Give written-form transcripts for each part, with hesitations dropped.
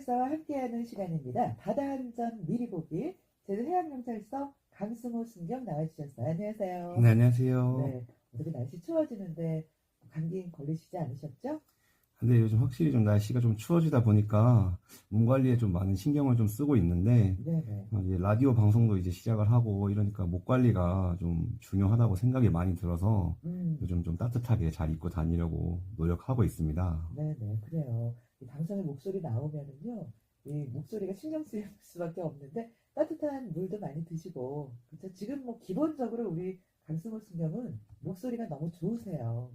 해양경찰서와 함께하는 시간입니다. 바다 한전 미리 보기 제주 해양경찰서 강승호 순경 나와주셨어요. 안녕하세요. 네, 안녕하세요. 네, 오늘은 날씨 추워지는데 감기 걸리시지 않으셨죠? 근데 요즘 확실히 좀 날씨가 좀 추워지다 보니까 몸 관리에 좀 많은 신경을 좀 쓰고 있는데, 네네. 이제 라디오 방송도 이제 시작을 하고 이러니까 목 관리가 좀 중요하다고 생각이 많이 들어서 요즘 좀 따뜻하게 잘 입고 다니려고 노력하고 있습니다. 네네, 그래요. 이 방송에 목소리 나오면은요, 이 목소리가 신경 쓰일 수밖에 없는데 따뜻한 물도 많이 드시고, 그렇죠? 지금 뭐 기본적으로 우리 강승호 순경은 목소리가 너무 좋으세요.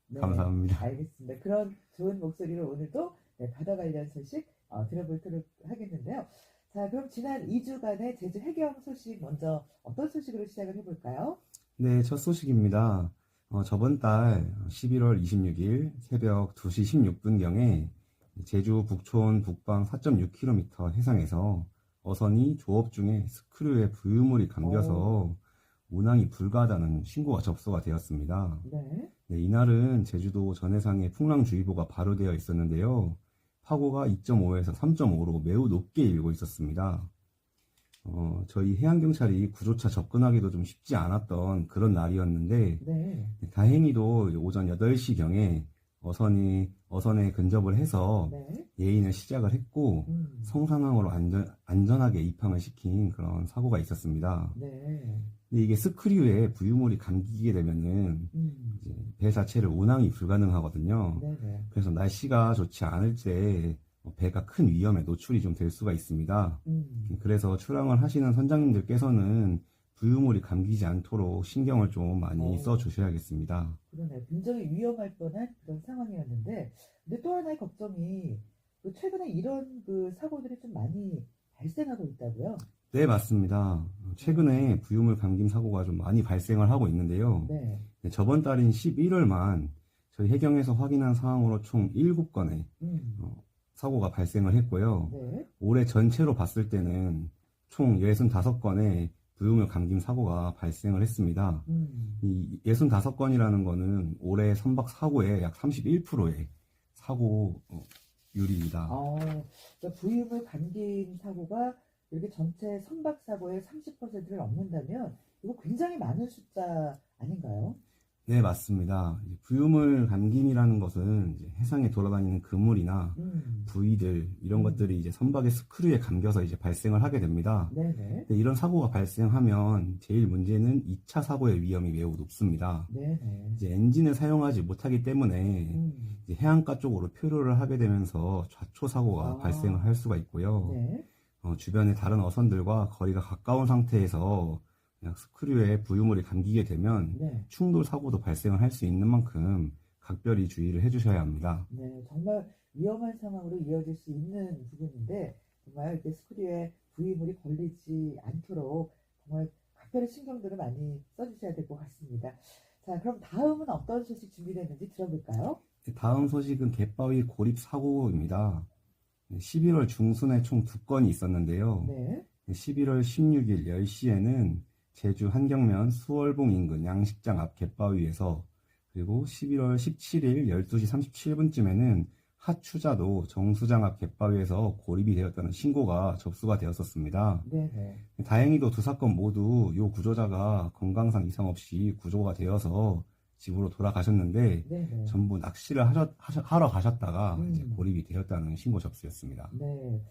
네, 감사합니다. 알겠습니다. 그런 좋은 목소리로 오늘도 네, 바다 관련 소식 들어보도록 하겠는데요. 자, 그럼 지난 2주간의 제주 해경 소식 먼저 어떤 소식으로 시작을 해볼까요? 네, 첫 소식입니다. 저번 달 11월 26일 새벽 2시 16분경에 제주 북촌 북방 4.6km 해상에서 어선이 조업 중에 스크류에 부유물이 감겨서 운항이 불가하다는 신고가 접수가 되었습니다. 네. 네, 이날은 제주도 전해상에 풍랑주의보가 발효되어 있었는데요. 파고가 2.5에서 3.5로 매우 높게 일고 있었습니다. 저희 해양경찰이 구조차 접근하기도 좀 쉽지 않았던 그런 날이었는데, 네. 다행히도 오전 8시경에 어선에 근접을 해서 네. 예인을 시작을 했고, 성상항으로 안전하게 입항을 시킨 그런 사고가 있었습니다. 네. 근데 이게 스크류에 부유물이 감기게 되면은 이제 배 자체를 운항이 불가능하거든요. 네네. 그래서 날씨가 좋지 않을 때 배가 큰 위험에 노출이 좀 될 수가 있습니다. 그래서 출항을 하시는 선장님들께서는 부유물이 감기지 않도록 신경을 좀 많이 써주셔야겠습니다. 그러네. 굉장히 위험할 뻔한 그런 상황이었는데, 근데 또 하나의 걱정이 그 최근에 이런 그 사고들이 좀 많이 발생하고 있다고요? 네, 맞습니다. 최근에 부유물 감김 사고가 좀 많이 발생을 하고 있는데요. 네. 네, 저번 달인 11월만 저희 해경에서 확인한 사항으로 총 7건의 사고가 발생을 했고요. 네. 올해 전체로 봤을 때는 총 65건의 부유물 감김 사고가 발생을 했습니다. 이 65건이라는 거는 올해 선박 사고의 약 31%의 사고율입니다. 그러니까 부유물 감긴 사고가 이렇게 전체 선박 사고의 30%를 넘는다면 이거 굉장히 많은 숫자 아닌가요? 네, 맞습니다. 이제 부유물 감김이라는 것은 이제 해상에 돌아다니는 그물이나 부위들 이런 것들이 이제 선박의 스크류에 감겨서 이제 발생을 하게 됩니다. 네네. 근데 이런 사고가 발생하면 제일 문제는 2차 사고의 위험이 매우 높습니다. 네네. 이제 엔진을 사용하지 못하기 때문에 이제 해안가 쪽으로 표류를 하게 되면서 좌초 사고가 발생을 할 수가 있고요. 네. 주변의 다른 어선들과 거리가 가까운 상태에서 그냥 스크류에 부유물이 감기게 되면 네. 충돌 사고도 발생을 할 수 있는 만큼 각별히 주의를 해주셔야 합니다. 네, 정말 위험한 상황으로 이어질 수 있는 부분인데 정말 이렇게 스크류에 부위물이 걸리지 않도록 정말 각별히 신경들을 많이 써주셔야 될 것 같습니다. 자, 그럼 다음은 어떤 소식 준비됐는지 들어볼까요? 다음 소식은 갯바위 고립 사고입니다. 11월 중순에 총 2건이 있었는데요. 네. 11월 16일 10시에는 제주 한경면 수월봉 인근 양식장 앞 갯바위에서, 그리고 11월 17일 12시 37분쯤에는 하추자도 정수장 앞 갯바위에서 고립이 되었다는 신고가 접수가 되었었습니다. 네네. 다행히도 두 사건 모두 이 구조자가 건강상 이상 없이 구조가 되어서 집으로 돌아가셨는데, 네네. 전부 낚시를 하러 가셨다가 이제 고립이 되었다는 신고 접수였습니다. 네.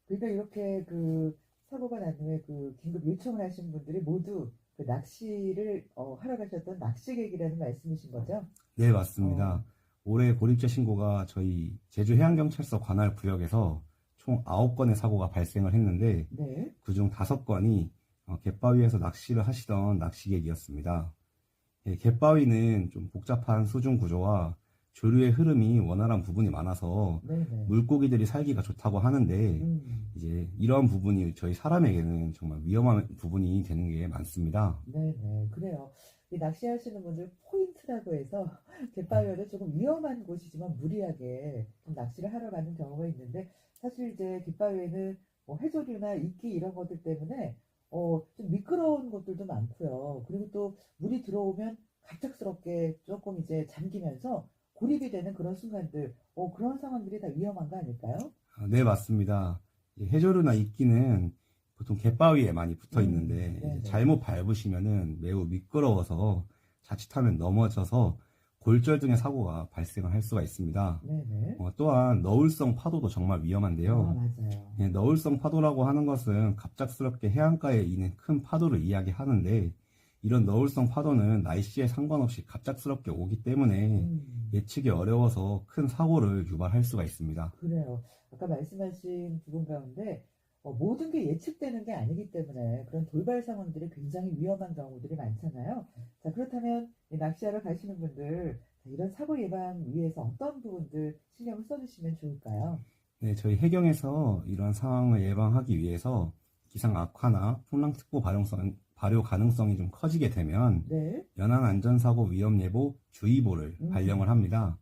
그러니까 이렇게 그 사고가 난 후에 그 긴급 요청을 하신 분들이 모두 그 낚시를 하러 가셨던 낚시객이라는 말씀이신 거죠? 네, 맞습니다. 올해 고립자 신고가 저희 제주해양경찰서 관할 구역에서 총 9건의 사고가 발생을 했는데, 네. 그중 5건이 갯바위에서 낚시를 하시던 낚시객이었습니다. 예, 갯바위는 좀 복잡한 수중 구조와 조류의 흐름이 원활한 부분이 많아서 네네. 물고기들이 살기가 좋다고 하는데, 이제 이러한 부분이 저희 사람에게는 정말 위험한 부분이 되는 게 많습니다. 네네. 그래요. 이 낚시하시는 분들 포인트라고 해서 갯바위는 조금 위험한 곳이지만 무리하게 좀 낚시를 하러 가는 경우가 있는데, 사실 이제 갯바위에는 뭐 해조류나 이끼 이런 것들 때문에 좀 미끄러운 곳들도 많고요. 그리고 또 물이 들어오면 갑작스럽게 조금 이제 잠기면서 고립이 되는 그런 순간들, 그런 상황들이 다 위험한 거 아닐까요? 네, 맞습니다. 해조류나 이끼는 보통 갯바위에 많이 붙어 있는데 이제 네네. 잘못 밟으시면은 매우 미끄러워서 자칫하면 넘어져서 골절 등의 사고가 발생을 할 수가 있습니다. 네네. 또한 너울성 파도도 정말 아, 위험한데요. 맞아요. 너울성 파도라고 하는 것은 갑작스럽게 해안가에 있는 큰 파도를 이야기하는데 이런 너울성 파도는 날씨에 상관없이 갑작스럽게 오기 때문에 음, 예측이 어려워서 큰 사고를 유발할 수가 있습니다. 그래요. 아까 말씀하신 부분 가운데 모든 게 예측되는 게 아니기 때문에 그런 돌발 상황들이 굉장히 위험한 경우들이 많잖아요. 자, 그렇다면 이 낚시하러 가시는 분들 자, 이런 사고 예방 위해서 어떤 부분들 신경을 써주시면 좋을까요? 네, 저희 해경에서 이러한 상황을 예방하기 위해서 기상 악화나 풍랑특보 발효 가능성이 좀 커지게 되면 네. 연안 안전사고 위험 예보 주의보를 발령을 합니다.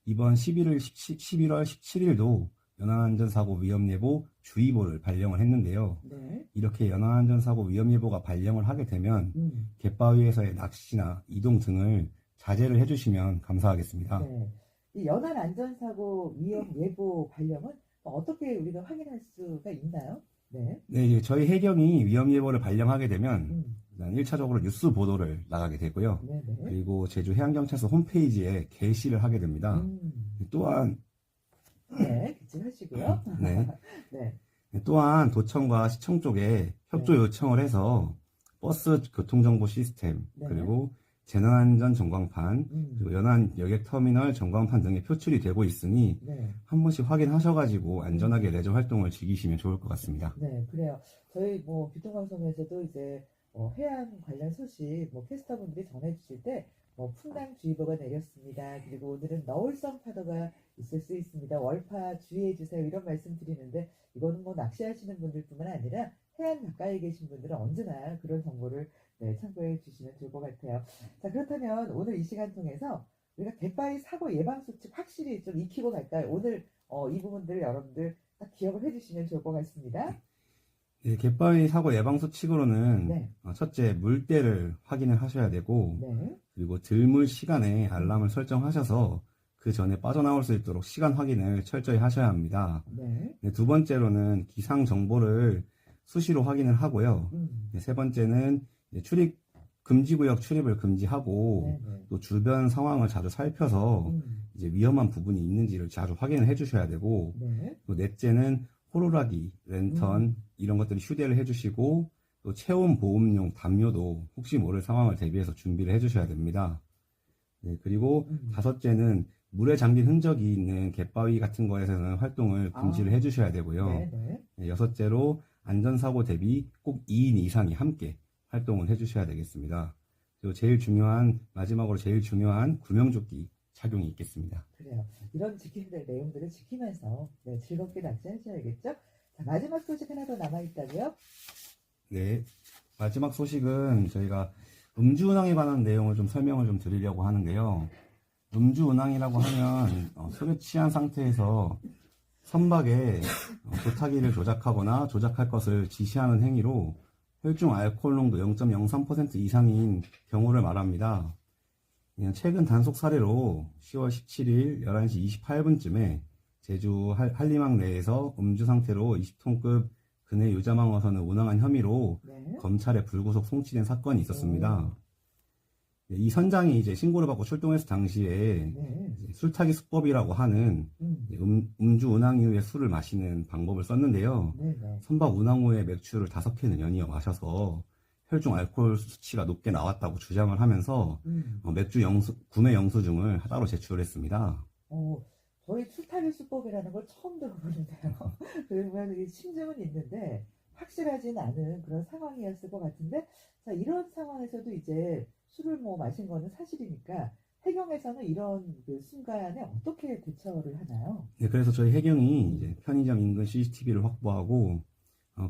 이번 11월 17일도 연안 안전사고 위험 예보 주의보를 발령을 했는데요. 네. 이렇게 연안 안전사고 위험 예보가 발령을 하게 되면 갯바위에서의 낚시나 이동 등을 자제를 해주시면 감사하겠습니다. 네. 이 연안 안전사고 위험 예보 발령은 어떻게 우리가 확인할 수가 있나요? 네. 네, 이제 저희 해경이 위험 예보를 발령하게 되면 음, 일단 1차적으로 뉴스 보도를 나가게 되고요. 네네. 그리고 제주 해양경찰서 홈페이지에 게시를 하게 됩니다. 또한 네, 기침하시고요. 네, 네. 또한 도청과 시청 쪽에 협조 요청을 해서 버스 교통정보 시스템 네. 그리고 재난안전 전광판 그리고 연안 여객터미널 전광판 등에 표출이 되고 있으니 네. 한 번씩 확인하셔가지고 안전하게 레저 활동을 즐기시면 좋을 것 같습니다. 네, 그래요. 저희 교통방송에서도 이제 해양 관련 소식 캐스터분들이 전해주실 때 풍랑주의보가 내렸습니다. 그리고 오늘은 너울성 파도가 있을 수 있습니다. 월파 주의해 주세요. 이런 말씀 드리는데 이거는 낚시하시는 분들뿐만 아니라 해안 가까이 계신 분들은 언제나 그런 정보를 네, 참고해 주시면 좋을 것 같아요. 자, 그렇다면 오늘 이 시간 통해서 우리가 갯바위 사고 예방 수칙 확실히 좀 익히고 갈까요? 오늘 이 부분들 여러분들 딱 기억을 해주시면 좋을 것 같습니다. 네, 갯바위 사고 예방 수칙으로는 네. 첫째 물때를 확인을 하셔야 되고 네. 그리고 들물 시간에 알람을 설정하셔서 그 전에 빠져나올 수 있도록 시간 확인을 철저히 하셔야 합니다. 네. 네, 두 번째로는 기상 정보를 수시로 확인을 하고요. 네, 세 번째는 출입 금지구역 출입을 금지하고 네, 네. 또 주변 상황을 자주 살펴서 이제 위험한 부분이 있는지를 자주 확인을 해주셔야 되고 네. 또 넷째는 호루라기, 랜턴 이런 것들을 휴대를 해주시고 또 체온 보험용 담요도 혹시 모를 상황을 대비해서 준비를 해주셔야 됩니다. 네, 그리고 다섯째는 물에 잠긴 흔적이 있는 갯바위 같은 거에서는 활동을 금지를 해주셔야 되고요. 네, 네. 네, 여섯째로 안전사고 대비 꼭 2인 이상이 함께 활동을 해주셔야 되겠습니다. 그리고 마지막으로 제일 중요한 구명조끼 착용이 있겠습니다. 그래요. 이런 지켜야 될 내용들을 지키면서 네, 즐겁게 낚시하셔야겠죠? 자, 마지막 소식 하나 더 남아있다고요? 네, 마지막 소식은 저희가 음주운항에 관한 내용을 좀 설명을 좀 드리려고 하는데요. 음주운항이라고 하면 술에 취한 상태에서 선박에 조타기를 조작하거나 조작할 것을 지시하는 행위로 혈중 알코올 농도 0.03% 이상인 경우를 말합니다. 최근 단속 사례로 10월 17일 11시 28분쯤에 제주 한림항 내에서 음주 상태로 20톤급 근해 유자망 어선을 운항한 혐의로 네. 검찰에 불구속 송치된 사건이 있었습니다. 이 선장이 이제 신고를 받고 출동했을 당시에 네. 이제 술타기 수법이라고 하는 음주 운항 이후에 술을 마시는 방법을 썼는데요. 네, 네. 선박 운항 후에 맥주를 5캔을 연이어 마셔서 혈중 알코올 수치가 높게 나왔다고 주장을 하면서 맥주 구매 영수증을 따로 제출했습니다. 저희 술타기 수법이라는 걸 처음 들어보는데요. 그러면 이 심증은 있는데 확실하진 않은 그런 상황이었을 것 같은데, 자, 이런 상황에서도 이제 술을 마신 거는 사실이니까 해경에서는 이런 그 순간에 어떻게 대처를 하나요? 네, 그래서 저희 해경이 이제 편의점 인근 CCTV를 확보하고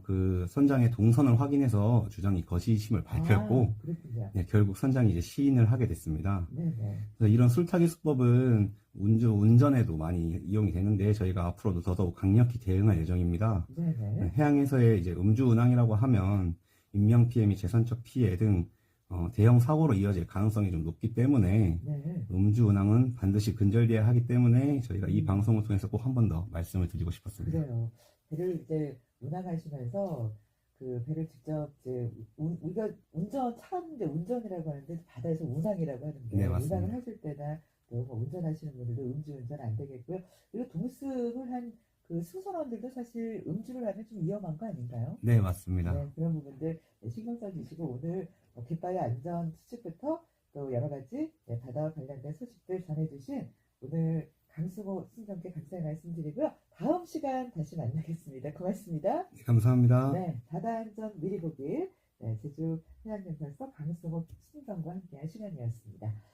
그 선장의 동선을 확인해서 주장이 거짓임을 밝혔고 그렇군요. 네, 결국 선장이 이제 시인을 하게 됐습니다. 네네. 그래서 이런 술타기 수법은 운전에도 많이 이용이 되는데 저희가 앞으로도 더더욱 강력히 대응할 예정입니다. 네네. 해양에서의 이제 음주 운항이라고 하면 인명 피해 및 재산적 피해 등 대형 사고로 이어질 가능성이 좀 높기 때문에 네. 음주 운항은 반드시 근절돼야 하기 때문에 저희가 이 음. 방송을 통해서 꼭 한 번 더 말씀을 드리고 싶었습니다. 그래요. 배를 이제 운항하시면서 그 배를 직접 이제 우리가 차는 이제 운전이라고 하는데 바다에서 운항이라고 하는데 네, 운항을 맞습니다. 하실 때나 또 뭐 운전하시는 분들도 음주운전 안 되겠고요. 그리고 동승을 한 그 승선원들도 사실 음주를 하면 좀 위험한 거 아닌가요? 네, 맞습니다. 네, 그런 부분들 신경 써주시고 오늘 깃바위 안전 수칙부터 또 여러 가지 바다와 관련된 소식들 전해주신 오늘 강승호 신정께 감사의 말씀드리고요. 다음 시간 다시 만나겠습니다. 고맙습니다. 네, 감사합니다. 네, 바다 안전 미리 보기 제주 해양경찰서 강승호 신정과 함께한 시간이었습니다.